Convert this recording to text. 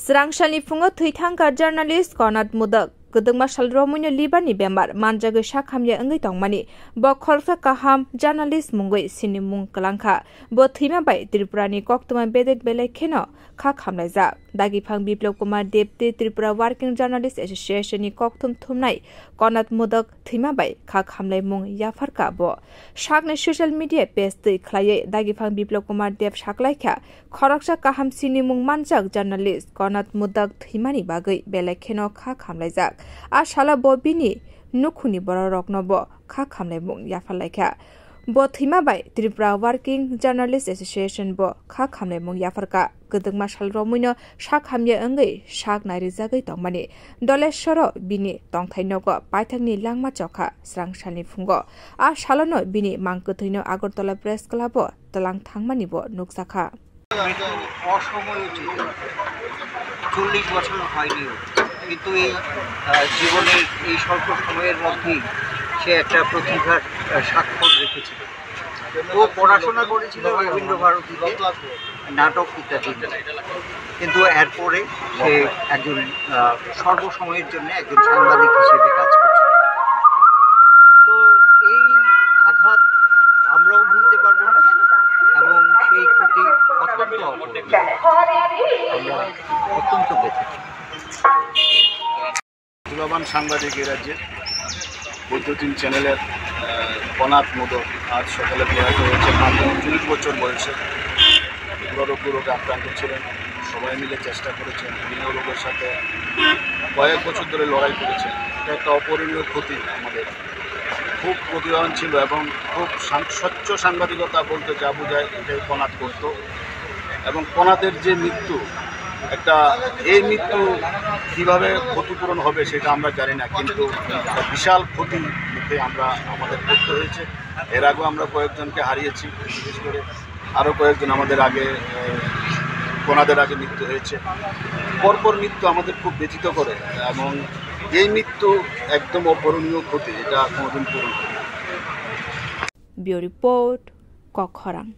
Srangshani fungo thuithangka journalist Konat Mudak Gudungma Shalromuni Libani Bemar Manjago Shakhamya Angai Tongmani Bo Kholsa Kaham journalist Mungoi Sinimung Kalangka Bo Thima Bai Tripurani Koktuma Bedek Belai Kheno Kha Khamlaija Dagifang Biplop Kumar Depte Tripura Working Journalist Association ni Koktum Thumnai Konat Mudak Thima Bai Kha Khamlai Mung Yafarka Bo Shakne social media page tui khlaiye Dagifang Biplop Kumar Dep Shaklaikha Khoroksa Kaham Sinimung Manjak journalist Konat Mudak Thimani Bagai Belai Kheno Kha Khamlaijak Ashala bo bini nukhuni borok no bo kha khamlai mung yafalaikha bo thima bai Tripura Working Journalist Association bo kha khamlai mung yafarka gudungma salromuino shakhamya angai shak nairi jagai tongmani doleshoro bini tongthaino go paithakni langma chokha srangshani fungo a shalano bini mangkuthaino Agartala Press Club bo talang thangmani bo nuksakha অসময়োচিত 40 বছর হয়নি কিন্তু এই জীবনের এই স্বল্প সময়ের মধ্যেই সে একটা প্রতিভার স্বাক্ষর রেখেছিল ও পড়াশোনা করেছিল রবীন্দ্রভারতীতে নাটক ইত্যাদি কিন্তু এরপরে সে একজন সর্বসময়ের জন্য একজন সাংবাদিক হিসেবে কাজ করছে তো এই আঘাত আমরাও ভুলতে পারবো না এবং সেই ক্ষতি অত্যন্ত ব্যথিত প্রতিভাবান সাংবাদিক এই রাজ্যের বৈদ্যুতিন চ্যানেলের কনাত মুদক আজ সকালে প্রয়াত হয়েছে মাত্র 30 বছর বয়সে রোগে আক্রান্ত ছিলেন সবাই মিলে চেষ্টা করেছেন বিভিন্ন রোগের সাথে কয়েক বছর ধরে লড়াই করেছেন এটা একটা অপরিমেয় ক্ষতি আমাদের খুব প্রতিভাবান ছিল এবং খুব স্বচ্ছ সাংবাদিকতা বলতে যা বোঝায় এটাই কনাত করত এবং কনাতের যে মৃত্যু একটা এই মৃত্যু কীভাবে ক্ষতিপূরণ হবে সেটা আমরা জানি না কিন্তু বিশাল ক্ষতি মুখে আমাদের পড়তে হয়েছে এর আগেও আমরা কয়েকজনকে হারিয়েছি বিশেষ করে আরও কয়েকজন আমাদের আগে কনাদের আগে মৃত্যু হয়েছে পরপর মৃত্যু আমাদের খুব ব্যথিত করে এবং এই মৃত্যু একদম অপূরণীয় ক্ষতি এটা কোনোদিন পূরণ হবে না। Bureau Report Kokhorang